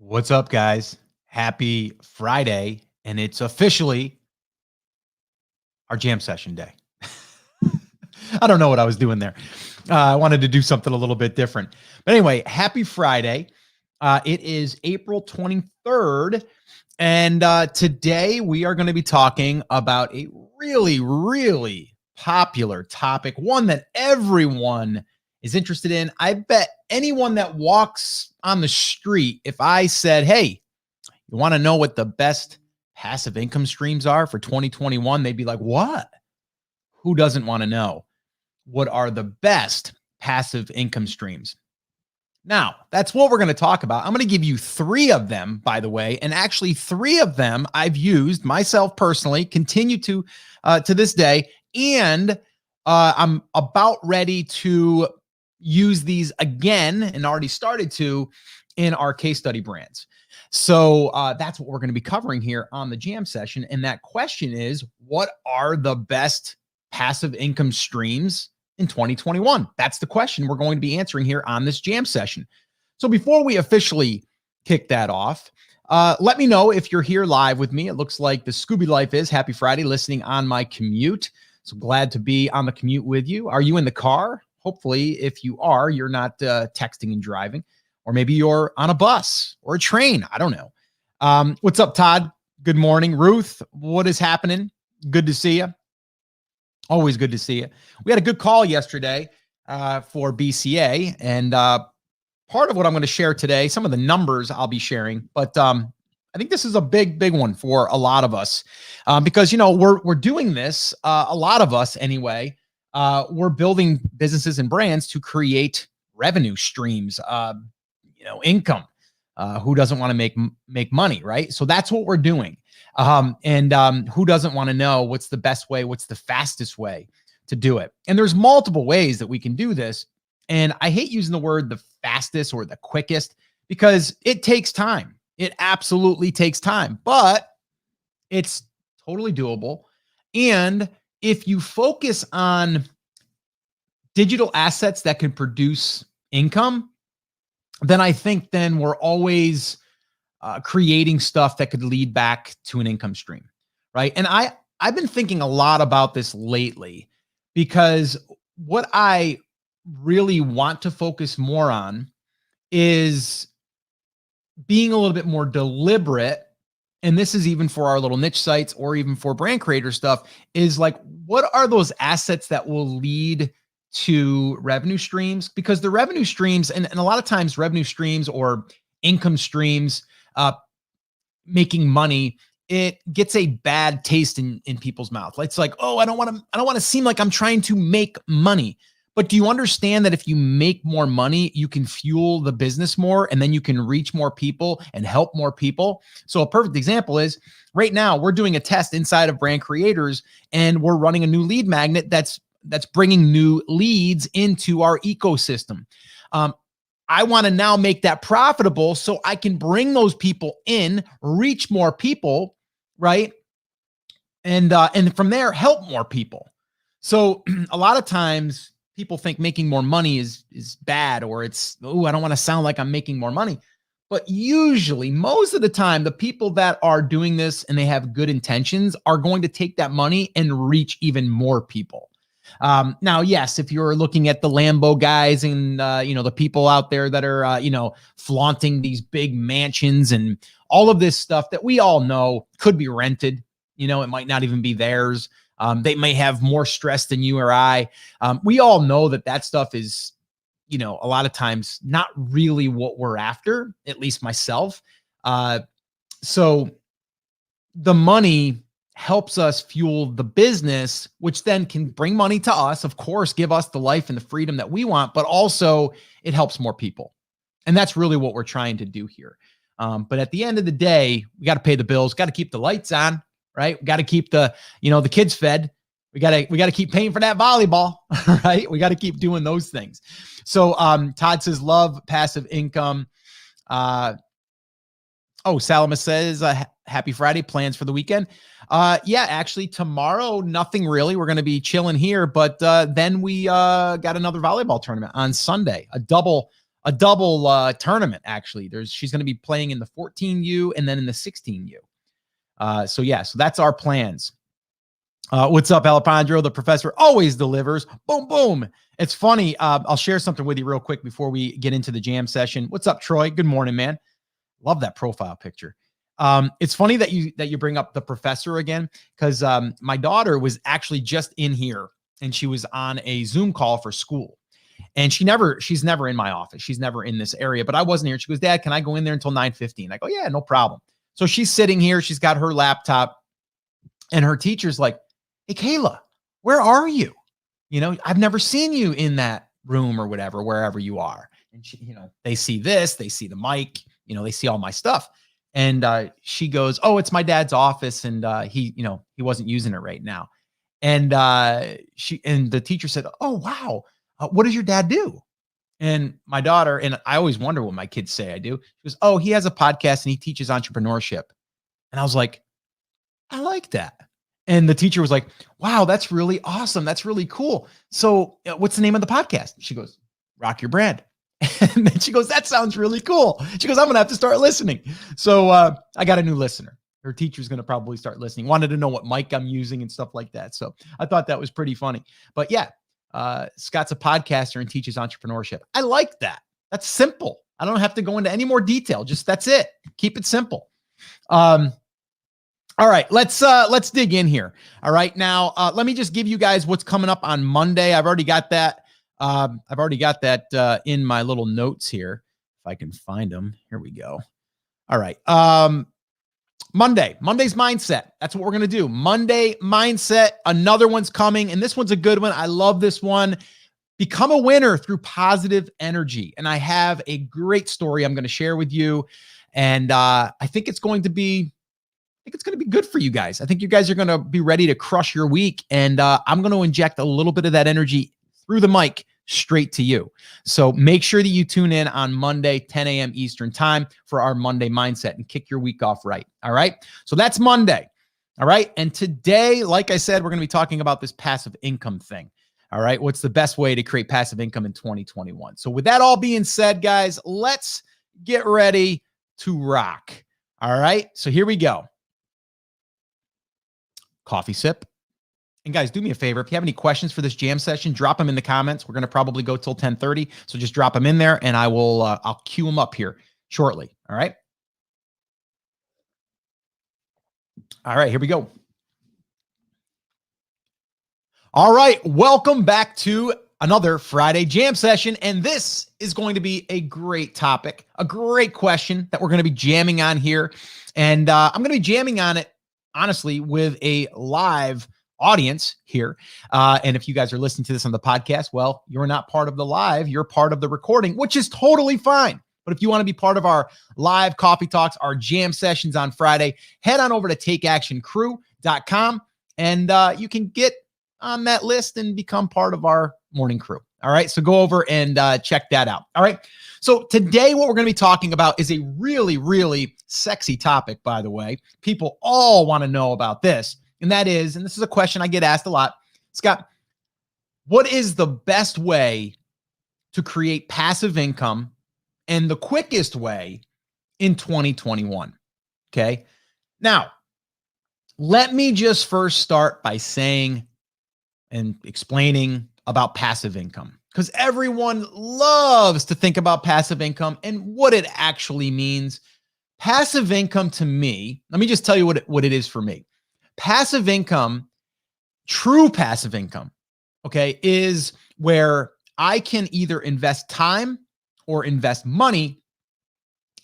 What's up, guys? Happy Friday, and it's officially our jam session day. I don't know what I was doing there. I wanted to do something a little bit different. But anyway, happy Friday. It is April 23rd, and today we are going to be talking about a really, really popular topic, one that everyone is interested in. I bet anyone that walks on the street, if I said, hey, you want to know what the best passive income streams are for 2021? They'd be like, what? Who doesn't want to know what are the best passive income streams? Now, that's what we're going to talk about. I'm going to give you three of them, by the way, and actually three of them I've used myself personally, continue to this day, and I'm about ready to use these again and already started to in our case study brands. So that's what we're going to be covering here on the jam session. And that question is, what are the best passive income streams in 2021? That's the question we're going to be answering here on this jam session. So before we officially kick that off, let me know if you're here live with me. It looks like the Scooby Life is happy Friday listening on my commute. So glad to be on the commute with you. Are you in the car? Hopefully, if you are, you're not texting and driving, or maybe you're on a bus or a train. I don't know. What's up, Todd? Good morning. Ruth, what is happening? Good to see you. Always good to see you. We had a good call yesterday for BCA, and part of what I'm going to share today, some of the numbers I'll be sharing, but I think this is a big one for a lot of us because, you know, we're doing this, a lot of us anyway, we're building businesses and brands to create revenue streams, income. Who doesn't want to make money, right? So that's what we're doing. Who doesn't want to know what's the best way, what's the fastest way to do it? And there's multiple ways that we can do this. And I hate using the word the fastest or the quickest because it takes time. It absolutely takes time, but it's totally doable. And if you focus on digital assets that can produce income, then I think then we're always creating stuff that could lead back to an income stream, right? And I've been thinking a lot about this lately because what I really want to focus more on is being a little bit more deliberate. And this is even for our little niche sites or even for brand creator stuff, is like, what are those assets that will lead to revenue streams? Because the revenue streams, and a lot of times revenue streams or income streams, making money, it gets a bad taste in people's mouth. It's like, oh, I don't want to seem like I'm trying to make money. But do you understand that if you make more money, you can fuel the business more, and then you can reach more people and help more people? So a perfect example is right now we're doing a test inside of Brand Creators, and we're running a new lead magnet that's bringing new leads into our ecosystem. I want to now make that profitable so I can bring those people in, reach more people, right? And from there, help more people. So a lot of times people think making more money is bad, or it's, oh, I don't want to sound like I'm making more money. But usually, most of the time, the people that are doing this and they have good intentions are going to take that money and reach even more people. Now, yes, if you're looking at the Lambo guys and, the people out there that are, flaunting these big mansions and all of this stuff that we all know could be rented, it might not even be theirs. They may have more stress than you or I. We all know that stuff is, a lot of times not really what we're after, at least myself. So the money helps us fuel the business, which then can bring money to us, of course, give us the life and the freedom that we want, but also it helps more people. And that's really what we're trying to do here. But at the end of the day, we got to pay the bills, got to keep the lights on, right? We got to keep the kids fed. We got to keep paying for that volleyball, right? We got to keep doing those things. So Todd says, love passive income. Salama says, happy Friday, plans for the weekend. Yeah, actually tomorrow, nothing really. We're going to be chilling here, but then we got another volleyball tournament on Sunday, a double a double tournament, actually. She's going to be playing in the 14U and then in the 16U. So that's our plans. What's up, Alejandro? The professor always delivers. Boom, boom. It's funny. I'll share something with you real quick before we get into the jam session. What's up, Troy? Good morning, man. Love that profile picture. It's funny that you bring up the professor again, because my daughter was actually just in here and she was on a Zoom call for school. And she's never in my office. She's never in this area, but I wasn't here. She goes, Dad, can I go in there until 9:15? I go, yeah, no problem. So she's sitting here. She's got her laptop and her teacher's like, hey, Kayla, where are you? I've never seen you in that room or whatever, wherever you are. And she, they see this, they see the mic, they see all my stuff. And she goes, oh, it's my dad's office. And he wasn't using it right now. And the teacher said, oh, wow. What does your dad do? And my daughter, and I always wonder what my kids say I do. She goes, oh, he has a podcast and he teaches entrepreneurship. And I was like, I like that. And the teacher was like, wow, that's really awesome. That's really cool. So what's the name of the podcast? She goes, Rock Your Brand. And then she goes, that sounds really cool. She goes, I'm going to have to start listening. So I got a new listener. Her teacher's going to probably start listening. Wanted to know what mic I'm using and stuff like that. So I thought that was pretty funny. But yeah, Scott's a podcaster and teaches entrepreneurship. I like that. That's simple. I don't have to go into any more detail. Just that's it. Keep it simple. All right, let's dig in here. All right, now let me just give you guys what's coming up on Monday. I've already got that. In my little notes here. If I can find them, here we go. All right, Monday's mindset. That's what we're gonna do. Monday mindset. Another one's coming, and this one's a good one. I love this one. Become a winner through positive energy. And I have a great story I'm going to share with you, and I think it's going to be. I think it's going to be good for you guys. I think you guys are going to be ready to crush your week. And I'm going to inject a little bit of that energy through the mic straight to you. So make sure that you tune in on Monday, 10 a.m. Eastern time for our Monday mindset and kick your week off right. All right. So that's Monday. All right. And today, like I said, we're going to be talking about this passive income thing. All right. What's the best way to create passive income in 2021? So with that all being said, guys, let's get ready to rock. All right. So here we go. Coffee sip. And guys, do me a favor. If you have any questions for this jam session, drop them in the comments. We're going to probably go till 10:30. So just drop them in there and I'll queue them up here shortly. All right. All right, here we go. All right. Welcome back to another Friday jam session. And this is going to be a great topic, a great question that we're going to be jamming on here. And I'm going to be jamming on it, honestly, with a live audience here. And if you guys are listening to this on the podcast, well, you're not part of the live, you're part of the recording, which is totally fine. But if you want to be part of our live coffee talks, our jam sessions on Friday, head on over to takeactioncrew.com and you can get on that list and become part of our morning crew. All right. So go over and check that out. All right. So today, what we're going to be talking about is a really, really sexy topic, by the way. People all want to know about this. And that is, and this is a question I get asked a lot, Scott, what is the best way to create passive income and the quickest way in 2021? Okay. Now, let me just first start by saying and explaining about passive income, because everyone loves to think about passive income and what it actually means. Passive income to me, let me just tell you what it is for me. Passive income, true passive income, okay, is where I can either invest time or invest money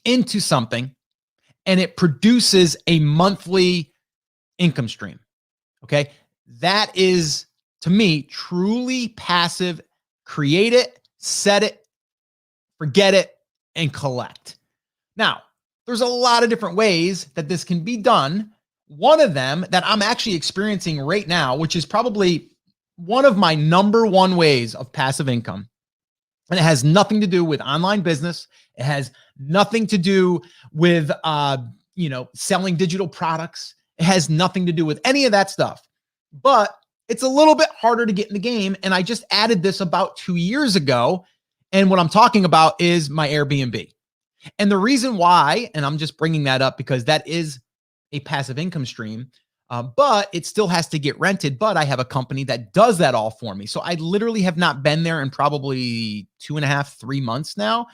into something and it produces a monthly income stream. Okay. That is, to me, truly passive. Create it, set it, forget it, and collect. Now, there's a lot of different ways that this can be done. One of them that I'm actually experiencing right now, which is probably one of my number one ways of passive income, and it has nothing to do with online business. It has nothing to do with, selling digital products. It has nothing to do with any of that stuff. But it's a little bit harder to get in the game. And I just added this about 2 years ago. And what I'm talking about is my Airbnb. And the reason why, and I'm just bringing that up because that is a passive income stream, but it still has to get rented. But I have a company that does that all for me. So I literally have not been there in probably 2.5, 3 months now.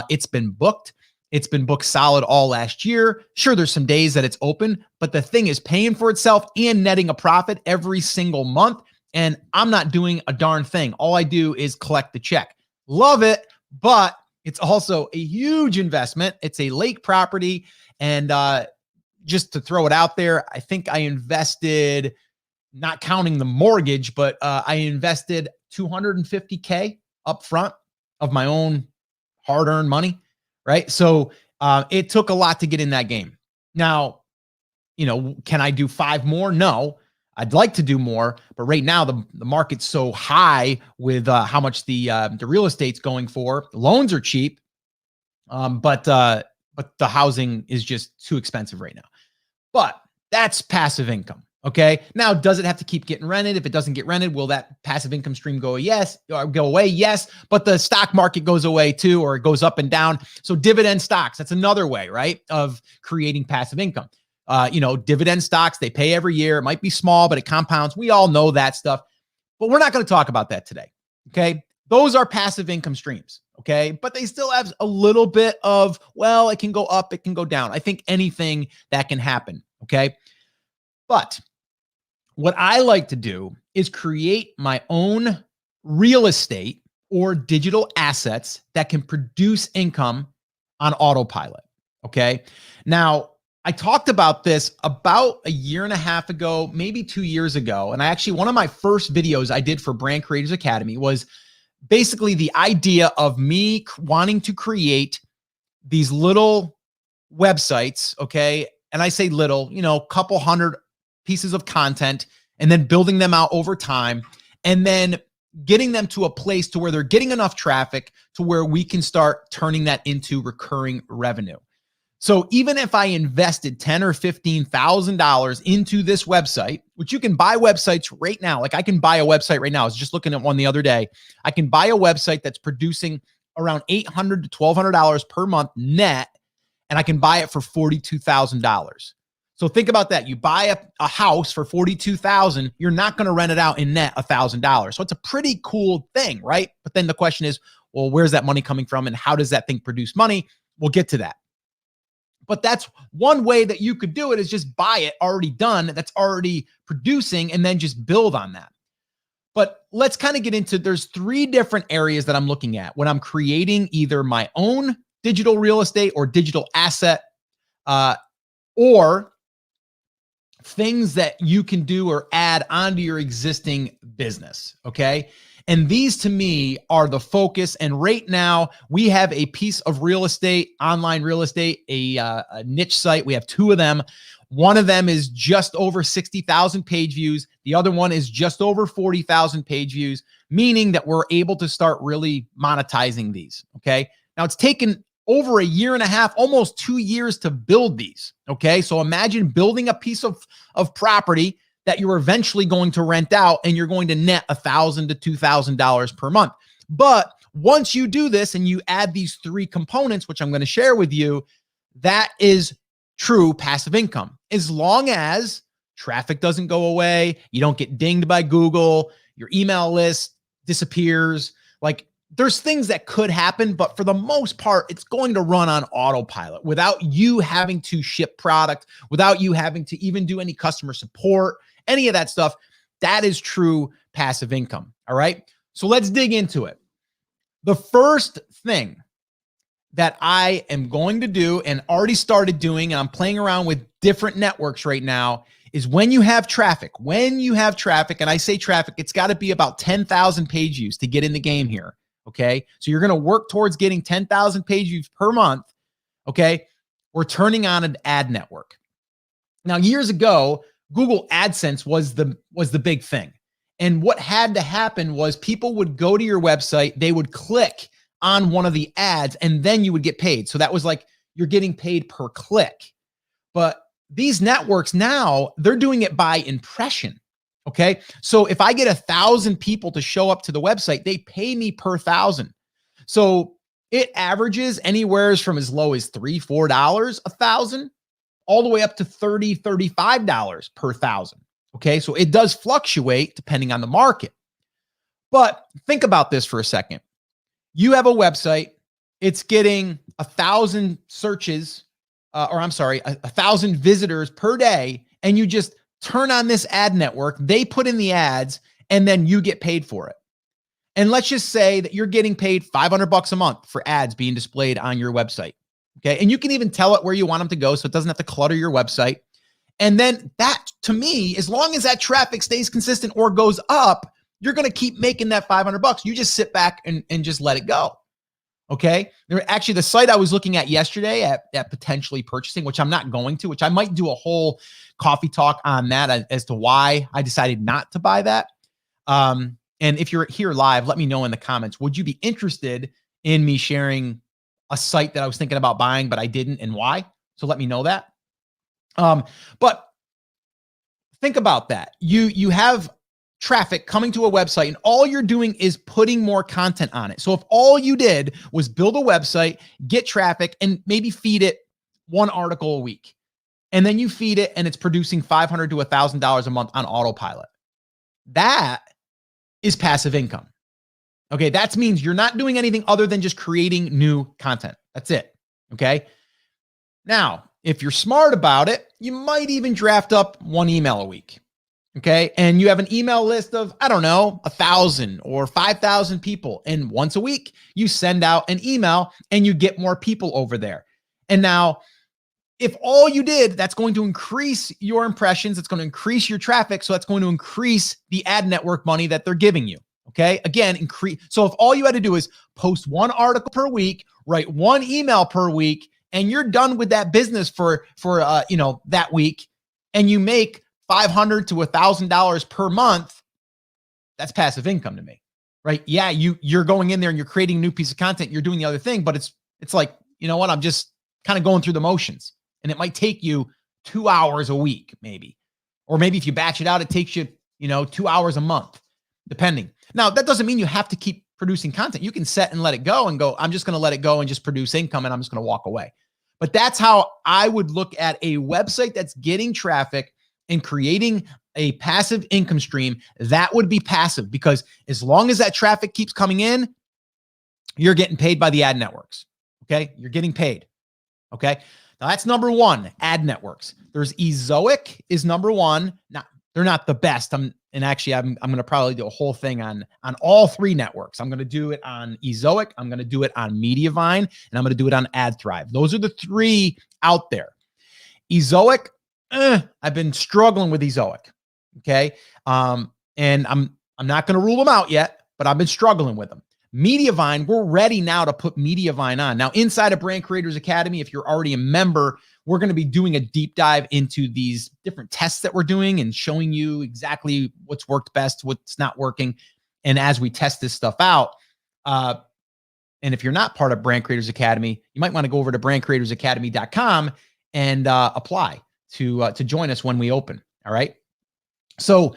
It's been booked. It's been booked solid all last year. Sure, there's some days that it's open, but the thing is paying for itself and netting a profit every single month. And I'm not doing a darn thing. All I do is collect the check. Love it, but it's also a huge investment. It's a lake property. And just to throw it out there, I think I invested, not counting the mortgage, but I invested $250K up front of my own hard-earned money, right? So it took a lot to get in that game. Now, can I do 5 more? No. I'd like to do more, but right now the market's so high with how much the real estate's going for. The loans are cheap, but the housing is just too expensive right now. But that's passive income. Okay. Now, does it have to keep getting rented? If it doesn't get rented, will that passive income stream go away? Yes. But the stock market goes away too, or it goes up and down. So dividend stocks, that's another way, right, of creating passive income. Dividend stocks, they pay every year. It might be small, but it compounds. We all know that stuff, but we're not going to talk about that today. Okay. Those are passive income streams. Okay. But they still have a little bit of, well, it can go up, it can go down. I think anything that can happen. Okay. But what I like to do is create my own real estate or digital assets that can produce income on autopilot. Okay. Now, I talked about this about 1.5 years ago, maybe 2 years ago. And one of my first videos I did for Brand Creators Academy was basically the idea of me wanting to create these little websites. Okay. And I say little, couple hundred pieces of content, and then building them out over time, and then getting them to a place to where they're getting enough traffic to where we can start turning that into recurring revenue. So even if I invested $10,000 or $15,000 into this website, which you can buy websites right now, like I can buy a website right now. I was just looking at one the other day. I can buy a website that's producing around $800 to $1,200 per month net, and I can buy it for $42,000. So think about that. You buy a house for $42,000, you're not going to rent it out in net $1,000. So it's a pretty cool thing, right? But then the question is, well, where's that money coming from, and how does that thing produce money? We'll get to that. But that's one way that you could do it, is just buy it already done, that's already producing, and then just build on that. But let's kind of get into, there's 3 different areas that I'm looking at when I'm creating either my own digital real estate or digital asset, or things that you can do or add onto your existing business. Okay. And these to me are the focus. And right now we have a piece of real estate, online real estate, a niche site. We have 2 of them. One of them is just over 60,000 page views. The other one is just over 40,000 page views, meaning that we're able to start really monetizing these. Okay. Now it's taken over 1.5 years, almost 2 years to build these. Okay. So imagine building a piece of property that you're eventually going to rent out, and you're going to net $1,000 to $2,000 per month. But once you do this and you add these 3 components, which I'm going to share with you, that is true passive income. As long as traffic doesn't go away, you don't get dinged by Google, your email list disappears. Like, there's things that could happen, but for the most part, it's going to run on autopilot without you having to ship product, without you having to even do any customer support, any of that stuff. That is true passive income. All right. So let's dig into it. The first thing that I am going to do, and already started doing, and I'm playing around with different networks right now, is when you have traffic, and I say traffic, it's got to be about 10,000 page views to get in the game here. Okay. So you're going to work towards getting 10,000 page views per month. Okay. We're turning on an ad network. Now, years ago, Google AdSense was the big thing. And what had to happen was people would go to your website, they would click on one of the ads, and then you would get paid. So that was like, you're getting paid per click. But these networks now, they're doing it by impression. Okay. So if I get 1,000 people to show up to the website, they pay me per 1,000. So it averages anywhere from as low as $3, $4 a thousand, all the way up to $30, $35 per thousand. Okay. So it does fluctuate depending on the market. But think about this for a second. You have a website, it's getting 1,000 searches, or I'm sorry, 1,000 visitors per day, and you just turn on this ad network, they put in the ads, and then you get paid for it. And let's just say that you're getting paid $500 a month for ads being displayed on your website. Okay. And you can even tell it where you want them to go, so it doesn't have to clutter your website. And then that, to me, as long as that traffic stays consistent or goes up, you're going to keep making that $500. You just sit back and just let it go. Okay. Actually, the site I was looking at yesterday at potentially purchasing, which I'm not going to, which I might do a whole coffee talk on that as to why I decided not to buy that. And if you're here live, let me know in the comments. Would you be interested in me sharing a site that I was thinking about buying, but I didn't, and why? So let me know that. But think about that. You have traffic coming to a website, and all you're doing is putting more content on it. So if all you did was build a website, get traffic, and maybe feed it one article a week, and then you feed it and it's producing $500 to $1,000 a month on autopilot, that is passive income. Okay. That means you're not doing anything other than just creating new content. That's it. Okay. Now, if you're smart about it, you might even draft up one email a week. Okay. And you have an email list of, I don't know, 1,000 or 5,000 people. And once a week, you send out an email and you get more people over there. And now, if all you did, that's going to increase your impressions. It's going to increase your traffic. So that's going to increase the ad network money that they're giving you. Okay. Again, increase. So if all you had to do is post one article per week, write one email per week, and you're done with that business for that week, and you make $500 to $1,000 per month, that's passive income to me, right? Yeah. You're going in there and you're creating a new piece of content. You're doing the other thing, but it's like, you know what? I'm just kind of going through the motions. And it might take you 2 hours a week, maybe. Or maybe if you batch it out, it takes you, 2 hours a month, depending. Now, that doesn't mean you have to keep producing content. You can set and let it go and go, I'm just going to let it go and just produce income, and I'm just going to walk away. But that's how I would look at a website that's getting traffic and creating a passive income stream. That would be passive, because as long as that traffic keeps coming in, you're getting paid by the ad networks. Okay. You're getting paid. Okay. Now that's number one, ad networks. There's Ezoic is number one. Now, they're not the best. I'm going to probably do a whole thing on all three networks. I'm going to do it on Ezoic. I'm going to do it on Mediavine, and I'm going to do it on AdThrive. Those are the three out there. Ezoic, I've been struggling with Ezoic. Okay. And I'm not going to rule them out yet, but I've been struggling with them. Mediavine, we're ready now to put Mediavine on. Now, inside of Brand Creators Academy, if you're already a member, we're going to be doing a deep dive into these different tests that we're doing and showing you exactly what's worked best, what's not working. And as we test this stuff out, and if you're not part of Brand Creators Academy, you might want to go over to brandcreatorsacademy.com and apply to join us when we open. All right. So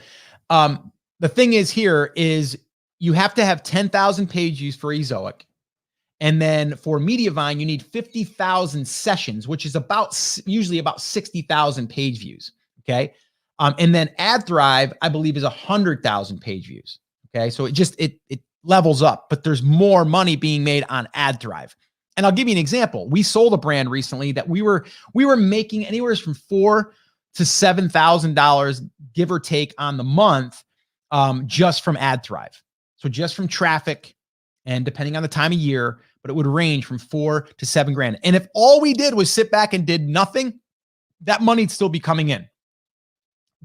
the thing is here is you have to have 10,000 page views for Ezoic. And then for Mediavine, you need 50,000 sessions, which is usually about 60,000 page views. Okay. And then AdThrive, I believe, is 100,000 page views. Okay. So it levels up, but there's more money being made on AdThrive. And I'll give you an example. We sold a brand recently that we were making anywhere from $4,000 to $7,000, give or take, on the month, just from AdThrive. So just from traffic, and depending on the time of year, but it would range from $4,000 to $7,000. And if all we did was sit back and did nothing, that money'd still be coming in.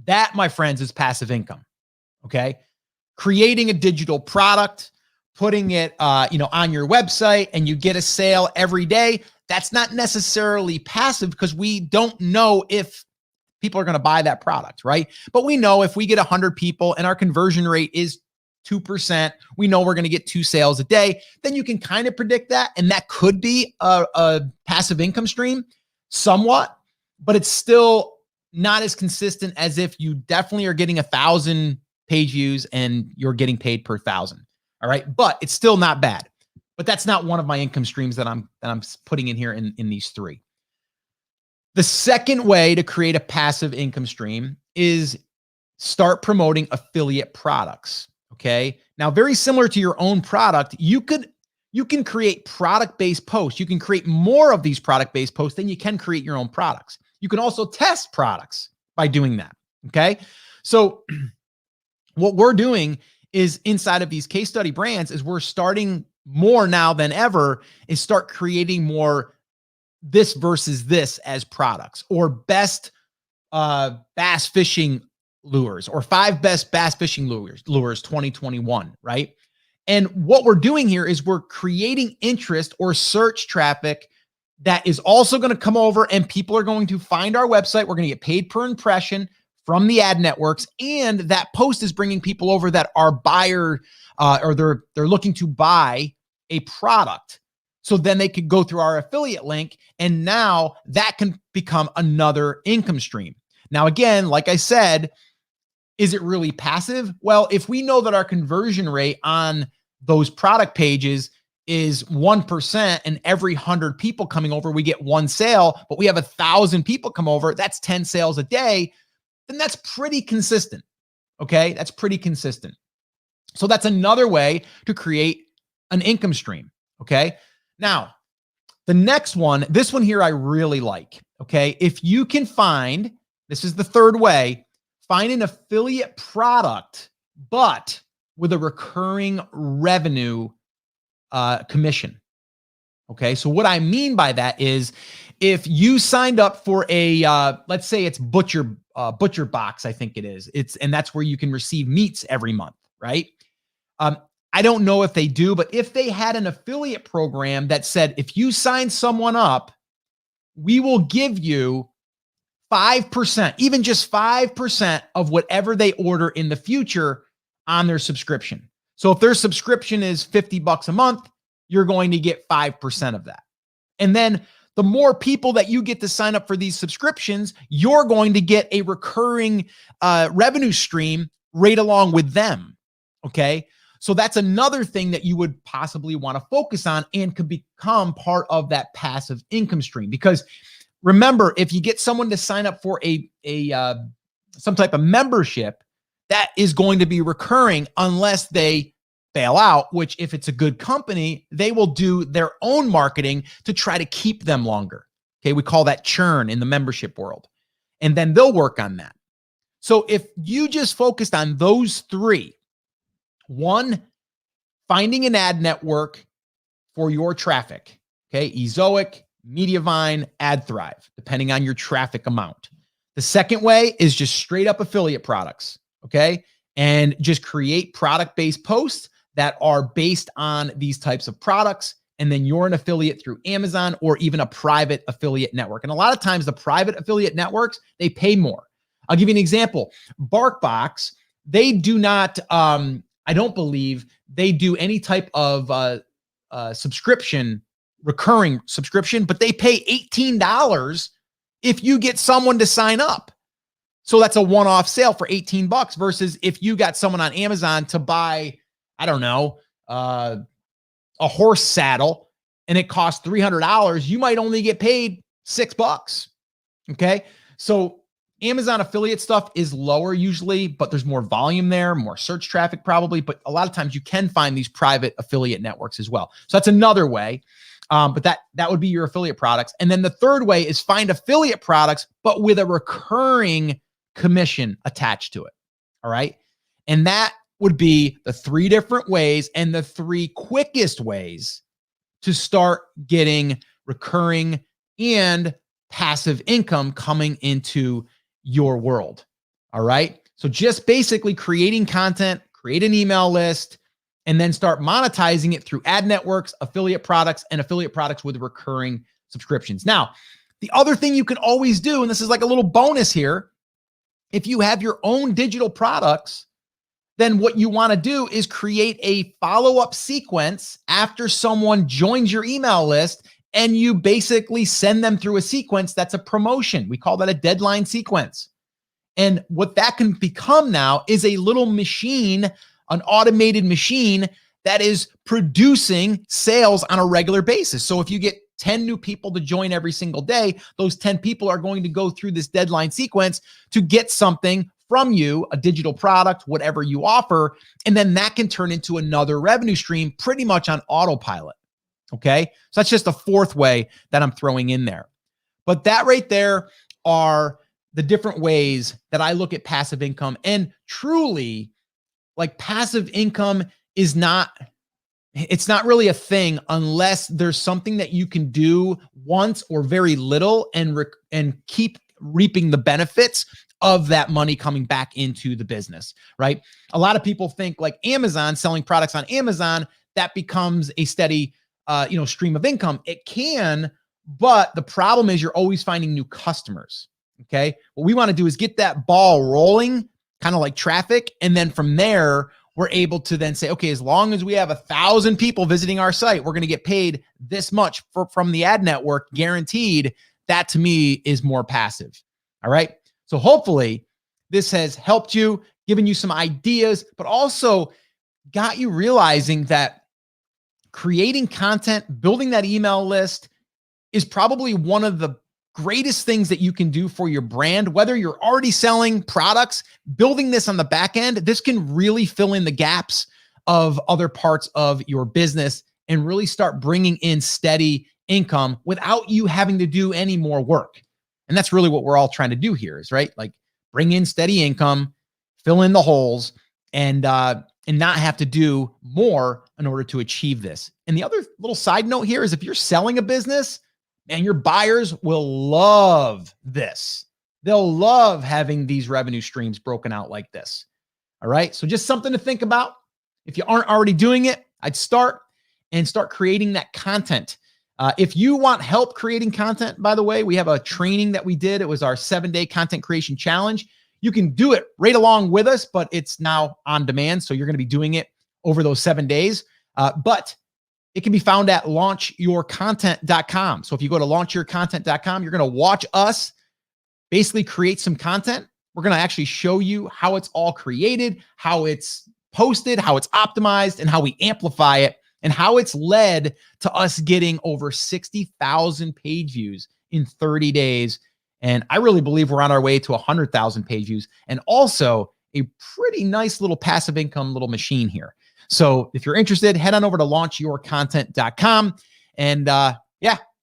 That, my friends, is passive income. Okay. Creating a digital product, putting it, on your website, and you get a sale every day. That's not necessarily passive, because we don't know if people are going to buy that product, right? But we know if we get 100 people and our conversion rate is 2%, we know we're going to get 2 sales a day. Then you can kind of predict that. And that could be a passive income stream somewhat, but it's still not as consistent as if you definitely are getting 1,000 page views and you're getting paid per 1,000. All right. But it's still not bad. But that's not one of my income streams that I'm putting in here in these three. The second way to create a passive income stream is start promoting affiliate products. Okay. Now, very similar to your own product, you can create product-based posts. You can create more of these product-based posts than you can create your own products. You can also test products by doing that. Okay. So what we're doing is inside of these case study brands is we're starting more now than ever is start creating more this versus this as products, or best bass fishing lures, or 5 best bass fishing lures 2021, right? And what we're doing here is we're creating interest or search traffic that is also going to come over, and people are going to find our website. We're going to get paid per impression from the ad networks, and that post is bringing people over that are buyer or they're looking to buy a product. So then they could go through our affiliate link, and now that can become another income stream. Now, again, like I said, is it really passive? Well, if we know that our conversion rate on those product pages is 1%, and every 100 people coming over, we get 1 sale, but we have 1,000 people come over, that's 10 sales a day, then that's pretty consistent. Okay. That's pretty consistent. So that's another way to create an income stream. Okay. Now, the next one, this one here I really like. Okay. If you can find, this is the third way, find an affiliate product, but with a recurring revenue commission. Okay. So what I mean by that is if you signed up for a, let's say it's butcher box, I think it is. And that's where you can receive meats every month, right? I don't know if they do, but if they had an affiliate program that said, if you sign someone up, we will give you 5%, even just 5% of whatever they order in the future on their subscription. So if their subscription is $50 a month, you're going to get 5% of that. And then the more people that you get to sign up for these subscriptions, you're going to get a recurring revenue stream right along with them. Okay. So that's another thing that you would possibly want to focus on and could become part of that passive income stream. Because remember, if you get someone to sign up for some type of membership, that is going to be recurring unless they bail out, which if it's a good company, they will do their own marketing to try to keep them longer. Okay. We call that churn in the membership world. And then they'll work on that. So if you just focused on those three, one, finding an ad network for your traffic. Okay. Ezoic, Mediavine, AdThrive, depending on your traffic amount. The second way is just straight up affiliate products. Okay. And just create product-based posts that are based on these types of products. And then you're an affiliate through Amazon or even a private affiliate network. And a lot of times the private affiliate networks, they pay more. I'll give you an example. BarkBox, they do not, I don't believe they do any type of subscription, recurring subscription, but they pay $18 if you get someone to sign up. So that's a one-off sale for $18 versus if you got someone on Amazon to buy, I don't know, a horse saddle and it costs $300, you might only get paid $6. Okay. So Amazon affiliate stuff is lower usually, but there's more volume there, more search traffic probably, but a lot of times you can find these private affiliate networks as well. So that's another way. But that would be your affiliate products. And then the third way is find affiliate products, but with a recurring commission attached to it. All right. And that would be the 3 different ways and the 3 quickest ways to start getting recurring and passive income coming into your world. All right. So just basically creating content, create an email list, and then start monetizing it through ad networks, affiliate products, and affiliate products with recurring subscriptions. Now, the other thing you can always do, and this is like a little bonus here, if you have your own digital products, then what you want to do is create a follow-up sequence after someone joins your email list, and you basically send them through a sequence that's a promotion. We call that a deadline sequence. And what that can become now is a little machine, an automated machine that is producing sales on a regular basis. So if you get 10 new people to join every single day, those 10 people are going to go through this deadline sequence to get something from you, a digital product, whatever you offer. And then that can turn into another revenue stream pretty much on autopilot. Okay. So that's just a fourth way that I'm throwing in there. But that right there are the different ways that I look at passive income. And truly, like, passive income is not, it's not really a thing unless there's something that you can do once or very little and keep reaping the benefits of that money coming back into the business, right? A lot of people think like Amazon, selling products on Amazon, that becomes a steady stream of income. It can, but the problem is you're always finding new customers. Okay. What we want to do is get that ball rolling, kind of like traffic. And then from there, we're able to then say, okay, as long as we have 1,000 people visiting our site, we're going to get paid this much from the ad network, guaranteed. That to me is more passive. All right. So hopefully this has helped you, given you some ideas, but also got you realizing that creating content, building that email list is probably one of the greatest things that you can do for your brand. Whether you're already selling products, building this on the back end, this can really fill in the gaps of other parts of your business and really start bringing in steady income without you having to do any more work. And that's really what we're all trying to do here, is right, like bring in steady income, fill in the holes, and not have to do more in order to achieve this. And the other little side note here is, if you're selling a business, and your buyers will love this. They'll love having these revenue streams broken out like this. All right. So just something to think about. If you aren't already doing it, I'd start creating that content. If you want help creating content, by the way, we have a training that we did. It was our 7-day content creation challenge. You can do it right along with us, but it's now on demand. So you're going to be doing it over those 7 days. But it can be found at launchyourcontent.com. So if you go to launchyourcontent.com, you're going to watch us basically create some content. We're going to actually show you how it's all created, how it's posted, how it's optimized, and how we amplify it, and how it's led to us getting over 60,000 page views in 30 days. And I really believe we're on our way to 100,000 page views, and also a pretty nice little passive income little machine here. So if you're interested, head on over to launchyourcontent.com, and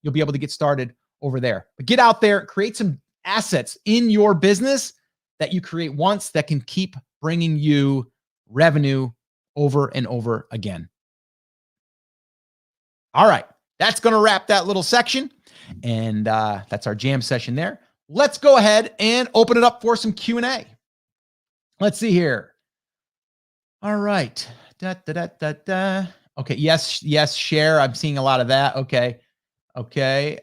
you'll be able to get started over there. But get out there, create some assets in your business that you create once that can keep bringing you revenue over and over again. All right, that's going to wrap that little section, and that's our jam session there. Let's go ahead and open it up for some Q&A. Let's see here. All right. Okay. Yes. Share. I'm seeing a lot of that. Okay.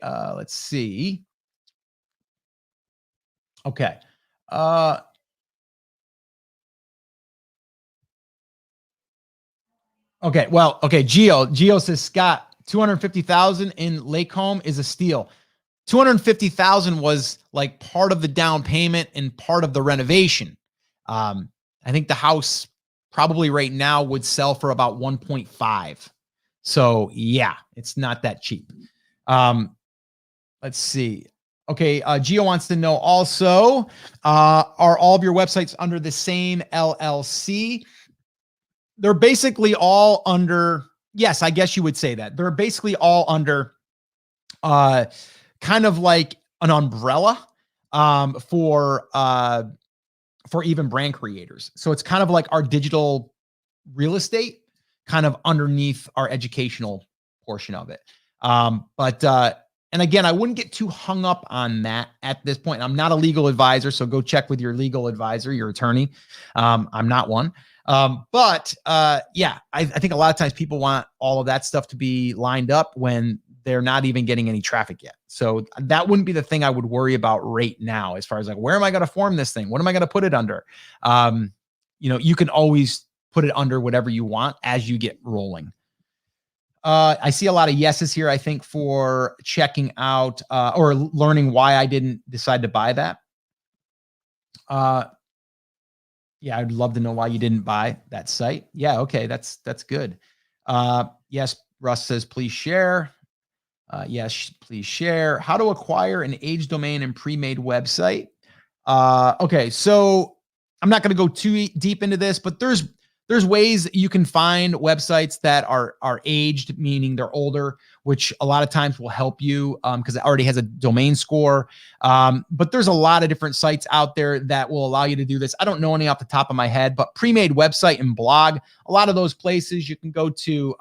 Let's see. Okay. Okay. Well, okay. Geo says, Scott, 250,000 in Lake Home is a steal. 250,000 was like part of the down payment and part of the renovation. I think the house probably right now would sell for about 1.5. So yeah, it's not that cheap. Let's see. Okay. Gio wants to know also, are all of your websites under the same LLC? They're basically all under, yes, I guess you would say that. They're basically all under kind of like an umbrella for even brand creators. So it's kind of like our digital real estate kind of underneath our educational portion of it. And again, I wouldn't get too hung up on that at this point. I'm not a legal advisor, so go check with your legal advisor, your attorney. I'm not one. I think a lot of times people want all of that stuff to be lined up when they're not even getting any traffic yet. So that wouldn't be the thing I would worry about right now, as far as like, where am I going to form this thing? What am I going to put it under? You can always put it under whatever you want as you get rolling. I see a lot of yeses here, I think, for checking out or learning why I didn't decide to buy that. I'd love to know why you didn't buy that site. Yeah, okay, that's good. Yes, Russ says, please share. Yes, please share. How to acquire an age domain and pre-made website. Okay, so I'm not going to go too deep into this, but there's ways that you can find websites that are aged, meaning they're older, which a lot of times will help you because it already has a domain score. But there's a lot of different sites out there that will allow you to do this. I don't know any off the top of my head, but pre-made website and blog, a lot of those places you can go to.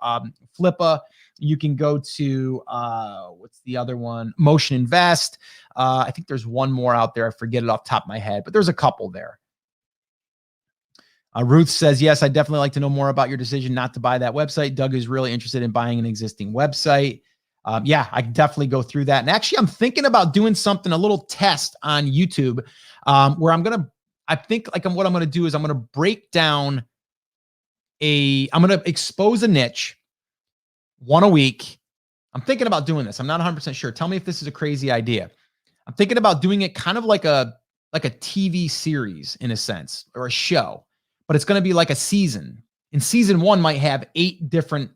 Flippa, you can go to what's the other one? Motion Invest. I think there's one more out there. I forget it off the top of my head, but there's a couple there. Ruth says, yes, I'd definitely like to know more about your decision not to buy that website. Doug is really interested in buying an existing website. Yeah, I can definitely go through that. And actually, I'm thinking about doing something, a little test on YouTube where I think what I'm going to do is I'm going to break down I'm going to expose a niche, one a week. I'm thinking about doing this. I'm not 100% sure. Tell me if this is a crazy idea. I'm thinking about doing it kind of like a TV series in a sense, or a show, but it's going to be like a season. And season 1 might have 8 different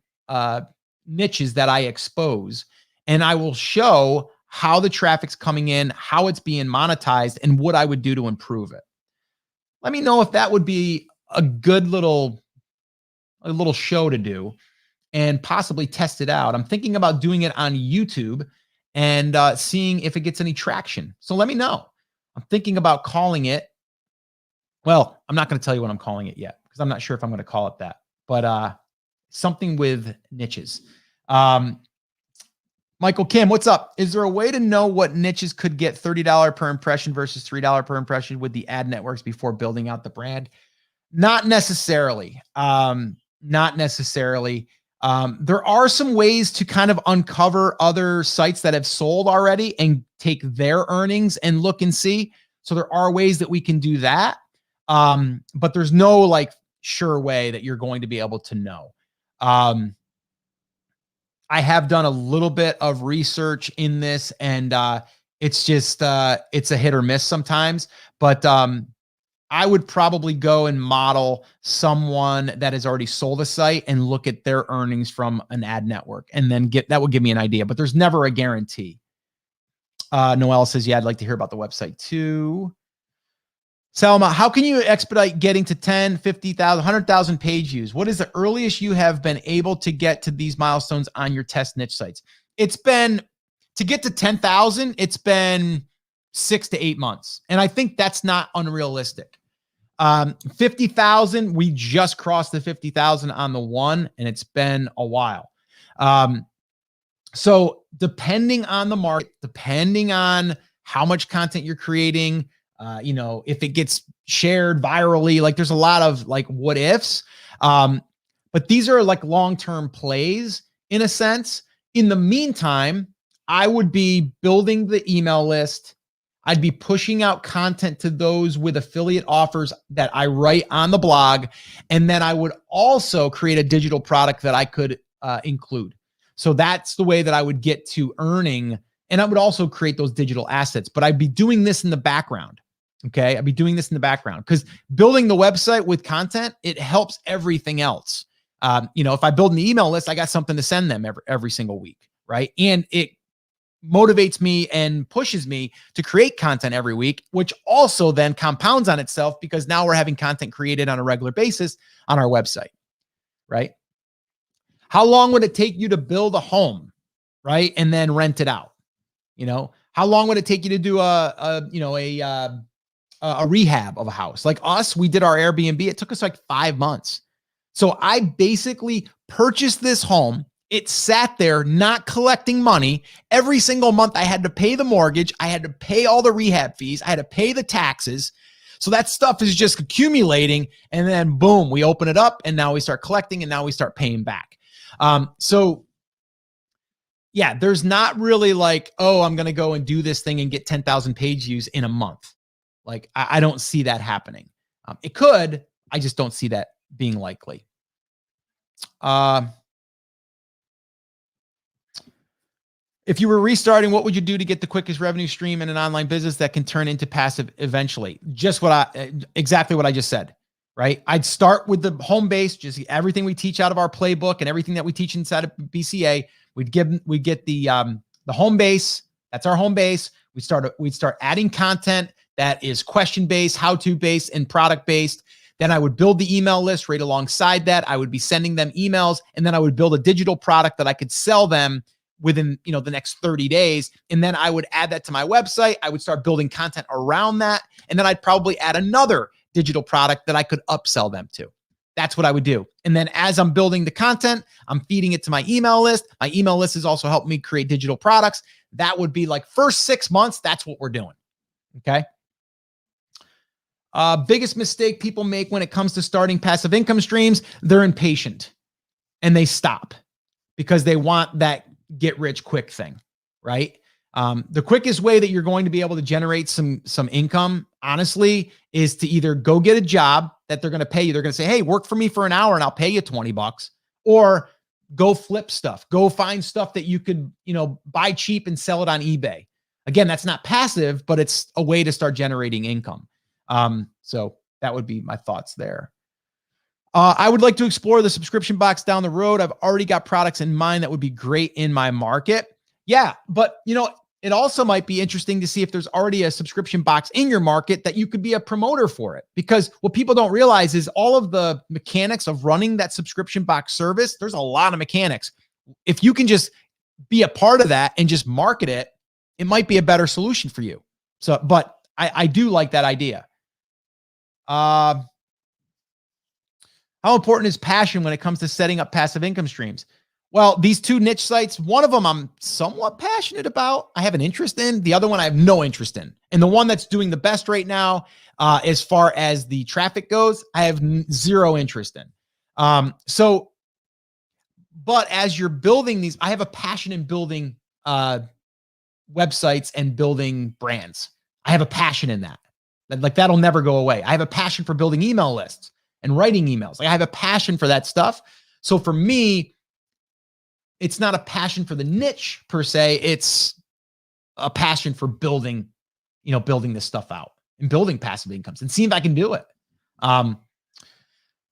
niches that I expose, and I will show how the traffic's coming in, how it's being monetized, and what I would do to improve it. Let me know if that would be a good little show to do and possibly test it out. I'm thinking about doing it on YouTube and seeing if it gets any traction. So let me know. I'm thinking about calling it. Well, I'm not going to tell you what I'm calling it yet because I'm not sure if I'm going to call it that, but something with niches. Michael Kim, what's up? Is there a way to know what niches could get $30 per impression versus $3 per impression with the ad networks before building out the brand? Not necessarily. Not necessarily. There are some ways to kind of uncover other sites that have sold already and take their earnings and look and see. So there are ways that we can do that. But there's no like sure way that you're going to be able to know. I have done a little bit of research in this, and it's just it's a hit or miss sometimes. But I would probably go and model someone that has already sold a site and look at their earnings from an ad network, and then that would give me an idea. But there's never a guarantee. Noel says, yeah, I'd like to hear about the website too. Selma, how can you expedite getting to 10, 50,000, 100,000 page views? What is the earliest you have been able to get to these milestones on your test niche sites? It's been, to get to 10,000, it's been 6 to 8 months. And I think that's not unrealistic. 50,000, we just crossed the 50,000 on the one, and it's been a while. So depending on the market, depending on how much content you're creating, if it gets shared virally, like there's a lot of like what ifs. But these are like long-term plays in a sense. In the meantime, I would be building the email list. I'd be pushing out content to those with affiliate offers that I write on the blog. And then I would also create a digital product that I could include. So that's the way that I would get to earning. And I would also create those digital assets, but I'd be doing this in the background. Okay. I'd be doing this in the background because building the website with content, it helps everything else. If I build an email list, I got something to send them every single week. Right. And it motivates me and pushes me to create content every week, which also then compounds on itself because now we're having content created on a regular basis on our website. Right. How long would it take you to build a home? Right. And then rent it out? How long would it take you to do a rehab of a house? Like us, we did our Airbnb. It took us like 5 months. So I basically purchased this home. It sat there not collecting money. Every single month I had to pay the mortgage. I had to pay all the rehab fees. I had to pay the taxes. So that stuff is just accumulating. And then boom, we open it up and now we start collecting and now we start paying back. So yeah, there's not really like, oh, I'm going to go and do this thing and get 10,000 page views in a month. Like, I don't see that happening. It could, I just don't see that being likely. If you were restarting, what would you do to get the quickest revenue stream in an online business that can turn into passive eventually? Exactly what I just said. right? I'd start with the home base, just everything we teach out of our playbook and everything that we teach inside of BCA. We'd get the home base. That's our home base. We'd start adding content that is question-based, how-to based, and product-based. Then I would build the email list right alongside that. I would be sending them emails, and then I would build a digital product that I could sell them within, the next 30 days. And then I would add that to my website. I would start building content around that. And then I'd probably add another digital product that I could upsell them to. That's what I would do. And then as I'm building the content, I'm feeding it to my email list. My email list has also helped me create digital products. That would be like first 6 months. That's what we're doing. Okay. Biggest mistake people make when it comes to starting passive income streams, they're impatient and they stop because they want that get rich quick thing, right? The quickest way that you're going to be able to generate some income, honestly, is to either go get a job that they're going to pay you. They're going to say, hey, work for me for an hour and I'll pay you $20, or go flip stuff, go find stuff that you could, buy cheap and sell it on eBay. Again, that's not passive, but it's a way to start generating income. So that would be my thoughts there. I would like to explore the subscription box down the road. I've already got products in mind that would be great in my market. Yeah, but it also might be interesting to see if there's already a subscription box in your market that you could be a promoter for it. Because what people don't realize is all of the mechanics of running that subscription box service, there's a lot of mechanics. If you can just be a part of that and just market it, it might be a better solution for you. So, but I do like that idea. How important is passion when it comes to setting up passive income streams? Well, these two niche sites, one of them I'm somewhat passionate about. I have an interest in. The other one I have no interest in. And the one that's doing the best right now, as far as the traffic goes, I have zero interest in. But as you're building these, I have a passion in building websites and building brands. I have a passion in that. Like that'll never go away. I have a passion for building email lists and writing emails. Like I have a passion for that stuff. So for me, it's not a passion for the niche per se. It's a passion for building this stuff out and building passive incomes and seeing if I can do it.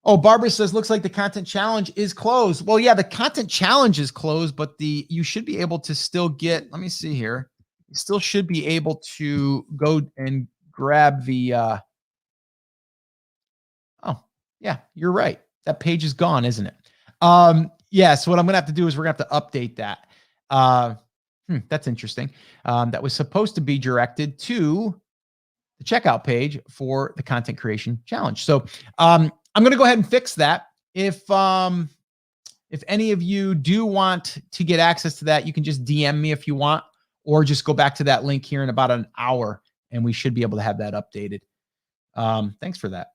Barbara says, looks like the content challenge is closed. Well, yeah, the content challenge is closed, but you should be able to still get, let me see here. You still should be able to go and grab the, yeah, you're right. That page is gone, isn't it? Yeah, so what I'm going to have to do is we're going to have to update that. That's interesting. That was supposed to be directed to the checkout page for the content creation challenge. So I'm going to go ahead and fix that. If any of you do want to get access to that, you can just DM me if you want, or just go back to that link here in about an hour, and we should be able to have that updated. Thanks for that.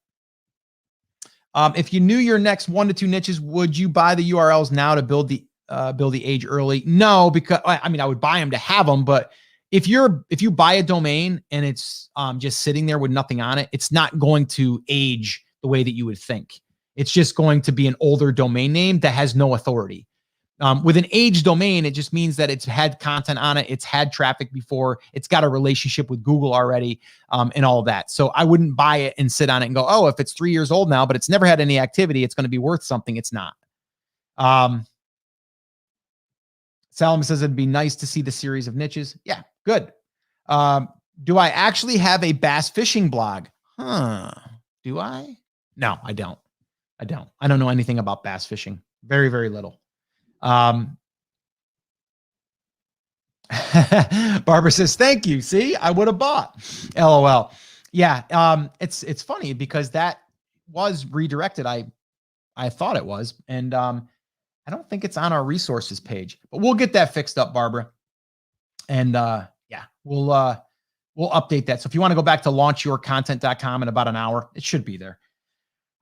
If you knew your next 1 to 2 niches, would you buy the URLs now to build the age early? No, because I would buy them to have them, but if you buy a domain and it's just sitting there with nothing on it, it's not going to age the way that you would think. It's just going to be an older domain name that has no authority. With an age domain, it just means that it's had content on it. It's had traffic before. It's got a relationship with Google already, and all of that. So I wouldn't buy it and sit on it and go, oh, if it's 3 years old now, but it's never had any activity, it's going to be worth something. It's not. Salem says it'd be nice to see the series of niches. Yeah, good. Do I actually have a bass fishing blog? Do I? No, I don't. I don't know anything about bass fishing. Very, very little. Barbara says, thank you. See, I would have bought. LOL. Yeah. It's funny because that was redirected. I thought it was, and I don't think it's on our resources page, but we'll get that fixed up, Barbara. And yeah, we'll update that. So if you want to go back to launchyourcontent.com in about an hour, it should be there.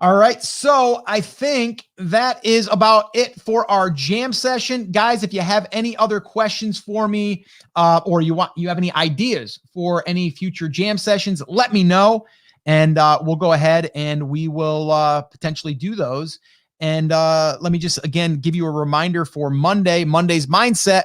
All right. So I think that is about it for our jam session. Guys, if you have any other questions for me, or you have any ideas for any future jam sessions, let me know, and we'll go ahead and we will potentially do those. And let me just, again, give you a reminder for Monday's mindset.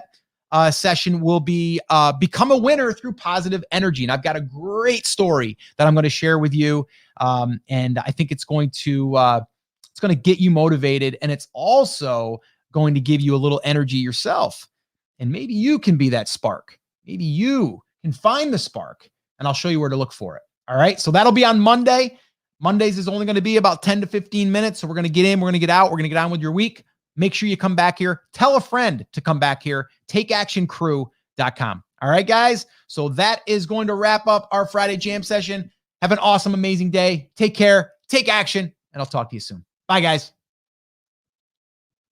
session will be become a winner through positive energy. And I've got a great story that I'm going to share with you. And I think it's going to get you motivated. And it's also going to give you a little energy yourself. And maybe you can be that spark. Maybe you can find the spark, and I'll show you where to look for it. All right. So that'll be on Monday. Mondays is only going to be about 10 to 15 minutes. So we're going to get in, we're going to get out, we're going to get on with your week. Make sure you come back here. Tell a friend to come back here. TakeActionCrew.com. All right, guys. So that is going to wrap up our Friday jam session. Have an awesome, amazing day. Take care. Take action. And I'll talk to you soon. Bye, guys.